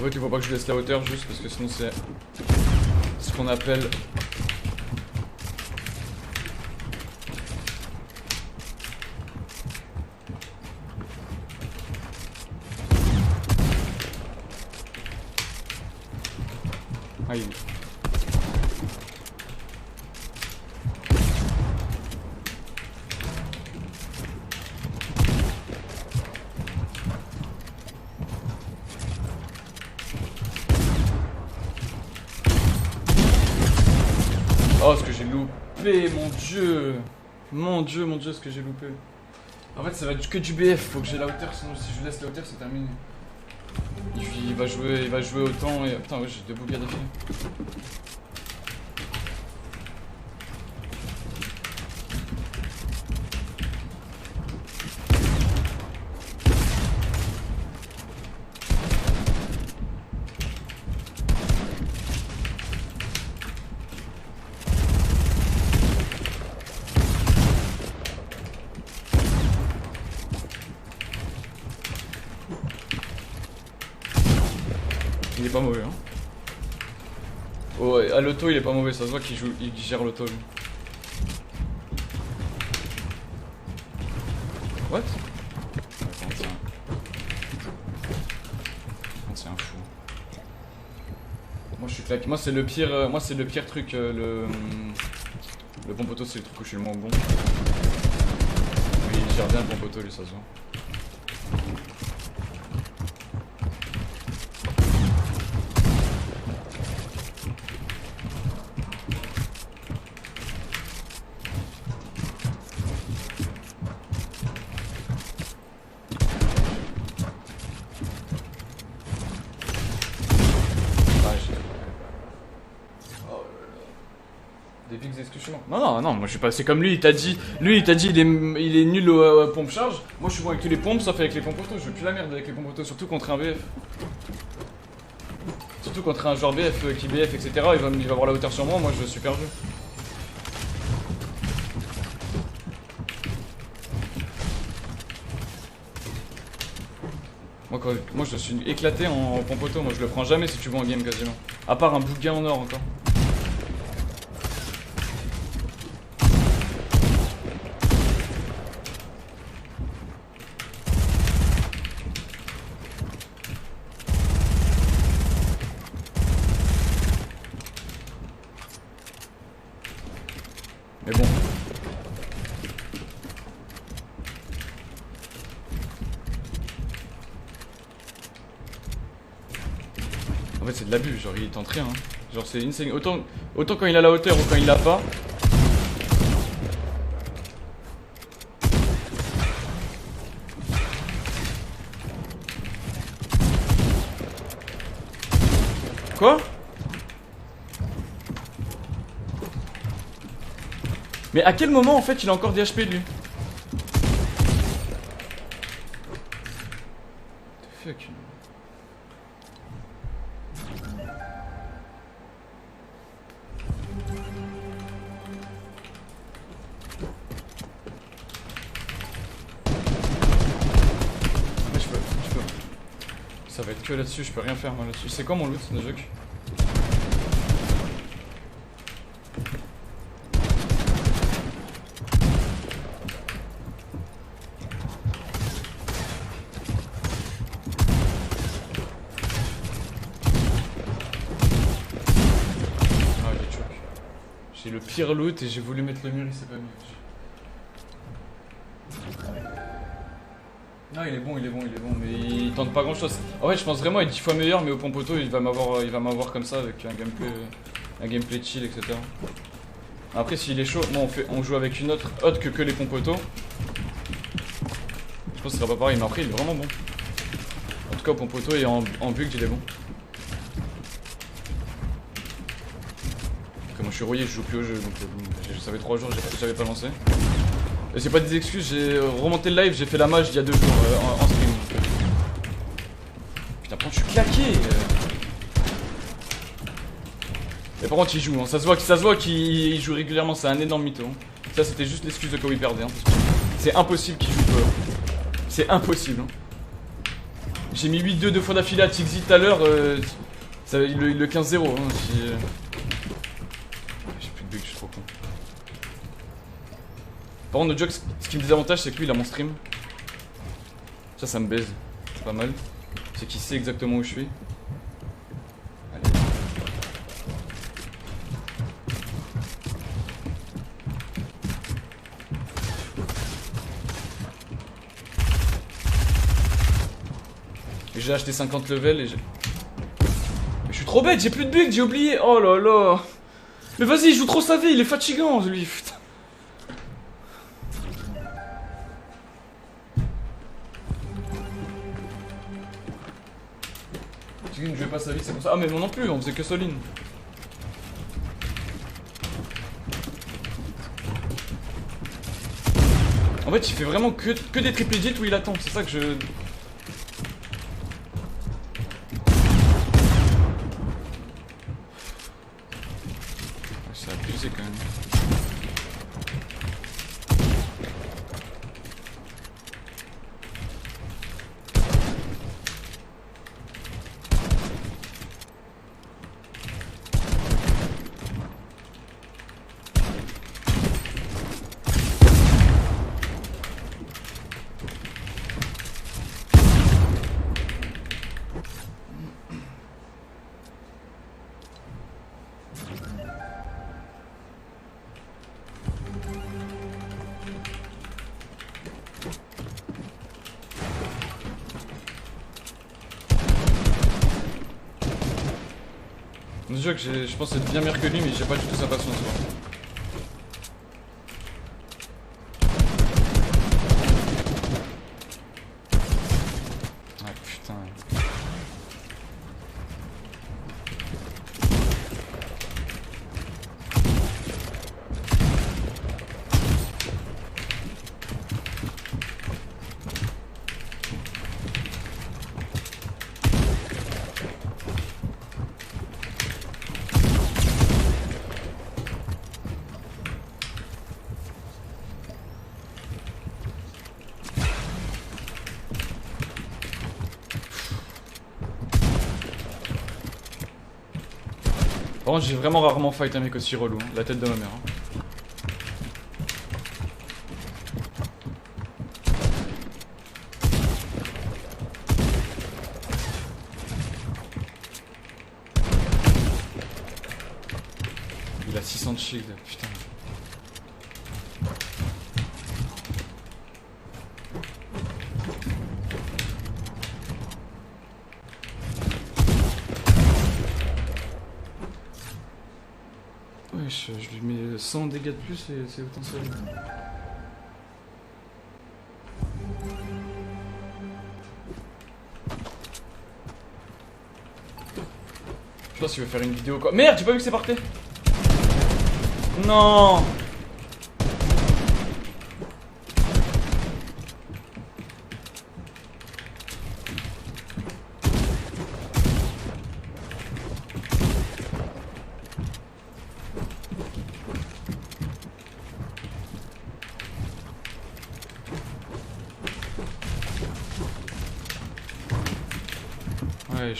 En fait, il faut pas que je laisse la hauteur juste parce que sinon c'est ce qu'on appelle. Aïe. Oh, ce que j'ai loupé, mon dieu. Mon dieu, ce que j'ai loupé. En fait, ça va être que du BF, faut que j'ai la hauteur, sinon si je laisse la hauteur, c'est terminé. Il va jouer autant et... Putain, ouais, j'ai deux boules à défiler. Il est pas mauvais, hein. Oh, à l'auto, il est pas mauvais, ça se voit qu'il joue, il gère l'auto, lui. What? C'est un fou. Moi, je suis claqué. Moi, c'est le pire truc. Le bon poteau, c'est le truc où je suis le moins bon. Oui, il gère bien le bon poteau, lui, ça se voit. Des pics d'exclusion. Non, moi je suis pas. C'est comme lui, il t'a dit. Lui, il t'a dit, il est nul aux pompes charge. Moi je suis bon avec tous les pompes, sauf avec les pompes auto. Je veux plus la merde avec les pompes auto, surtout contre un BF. Surtout contre un joueur BF qui BF, etc. Il va avoir la hauteur sur moi, moi je suis perdu. Moi je suis éclaté en pompe auto, moi je le prends jamais si tu veux en game quasiment. À part un bouquin en or encore. Mais bon. En fait c'est de l'abus, genre il tente rien. Hein. Genre c'est insane. Autant quand il a la hauteur ou quand il l'a pas. Quoi? Mais à quel moment en fait il a encore des HP lui? Fuck. Mais je peux. Ça va être que là-dessus, je peux rien faire moi là-dessus. C'est quoi mon loot de jeu? J'ai le pire loot et j'ai voulu mettre le mur, il s'est pas mis. Non, il est bon, mais il tente pas grand chose. En fait, je pense vraiment être 10 fois meilleur, mais au pompe auto, il va m'avoir comme ça avec un gameplay chill, etc. Après, s'il est chaud, moi on joue avec une autre que les pompes auto. Je pense que ce sera pas pareil, mais après, il est vraiment bon. En tout cas, au pompe auto et en build, il est bon. Moi je suis rouillé, je joue plus au jeu, donc ça fait 3 jours, j'avais pas lancé. Et c'est pas des excuses, j'ai remonté le live, j'ai fait la mage il y a 2 jours en stream. Putain, par contre je suis claqué. Et par contre il joue, hein. ça se voit qu'il joue régulièrement, c'est un énorme mytho. Hein. Ça c'était juste l'excuse de quand il perdait. Hein, c'est impossible qu'il joue peu. C'est impossible. Hein. J'ai mis 8-2 deux fois d'affilée à Tixi tout à l'heure. Il le 15-0. Hein, si, j'ai plus de bugs, je suis trop con. Par contre, le joke, ce qui me désavantage, c'est que lui, il a mon stream. Ça me baise. C'est pas mal. C'est qu'il sait exactement où je suis. Allez. J'ai acheté 50 levels et j'ai... Mais je suis trop bête, j'ai plus de bugs, j'ai oublié. Oh là là. Mais vas-y, il joue trop sa vie, il est fatigant lui, putain. Ne jouait pas sa vie, c'est comme ça. Ah mais moi non plus, on faisait que Soline. En fait, il fait vraiment que des triple hits où il attend, c'est ça que je... C'est abusé quand même. Déjà que je pense être bien meilleur que lui, mais j'ai pas du tout sa patience. Ah putain. Par contre, j'ai vraiment rarement fight un mec aussi relou, hein. La tête de ma mère. Hein. Il a 600 de shield, putain. Je lui mets 100 dégâts de plus et c'est autant seul. Je pense qu'il veut faire une vidéo quoi. Merde, j'ai pas vu que c'est parti. Non. Ouais,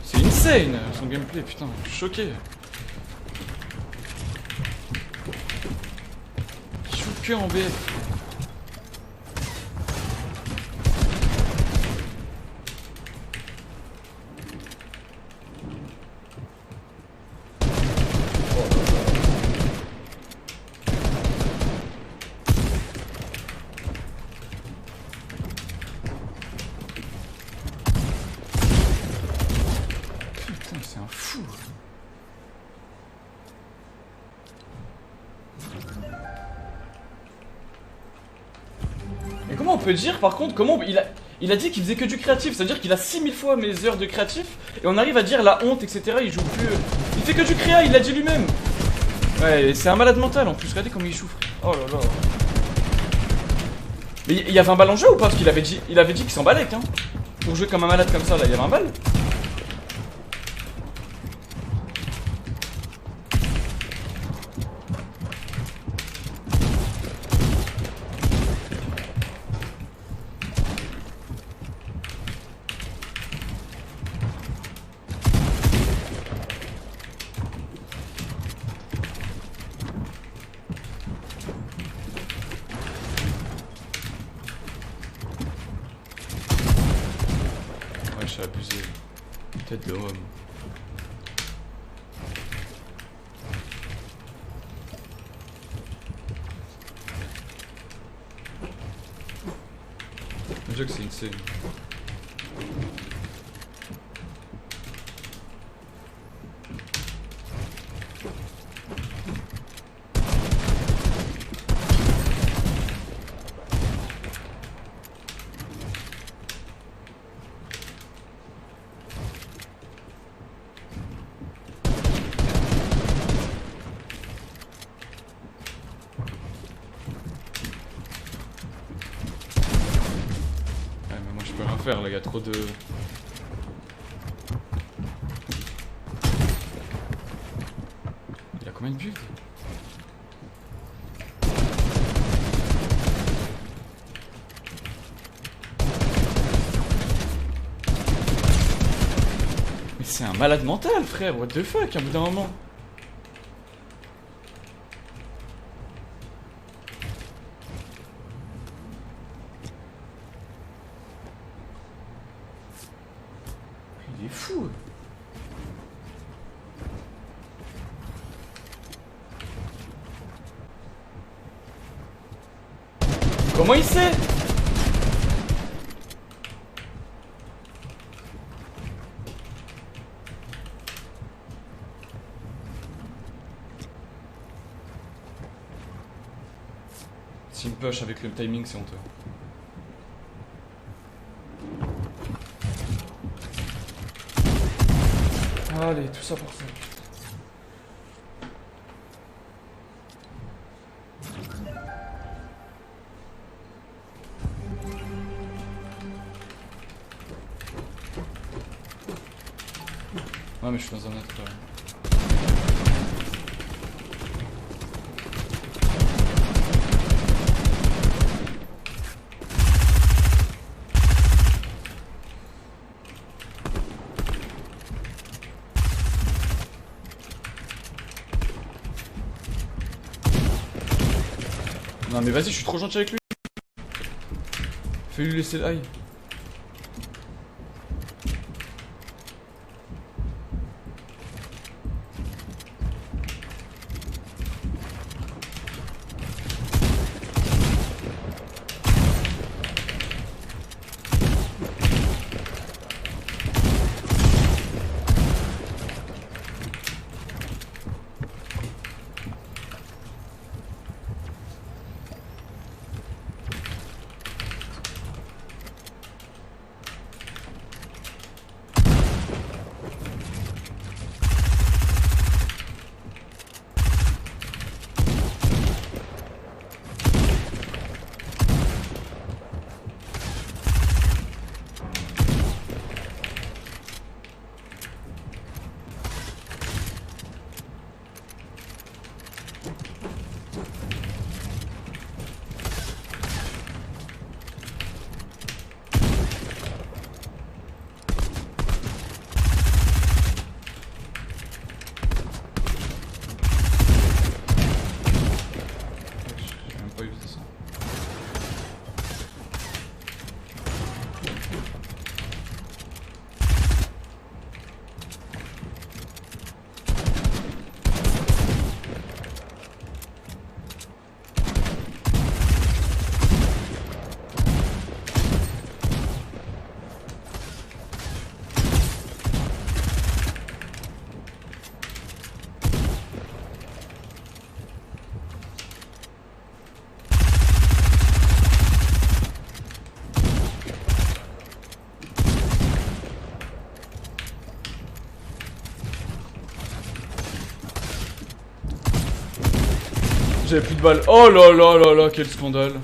c'est insane son gameplay, putain, je suis choqué. Il joue que en BF. C'est un fou. Et comment on peut dire par contre, comment il a dit qu'il faisait que du créatif, c'est-à-dire qu'il a 6000 fois mes heures de créatif et on arrive à dire la honte etc, il joue plus, il fait que du créa, il l'a dit lui-même. Ouais, c'est un malade mental en plus, regardez comme il joue. Oh là là. Mais il y avait un balle en jeu ou pas? Parce qu'il avait dit qu'il s'emballait hein. Pour jouer comme un malade comme ça là, il y avait un balle. j'ai abusé. Tête de homme. Déjà que c'est insane. Je peux rien faire là, il y a trop de... Il a combien de builds? Mais c'est un malade mental frère, what the fuck, à bout d'un moment. Il est fou. Comment il sait? S'il me push avec le timing, c'est honteux. Allez, tout ça pour ça. Ouais, mais je suis dans un autre... Non mais vas-y, je suis trop gentil avec lui. Fais-lui laisser l'ail. J'avais plus de balles. Oh là là là là, quel scandale.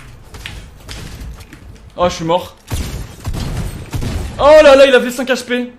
Oh, je suis mort. Oh là là, il avait 5 HP.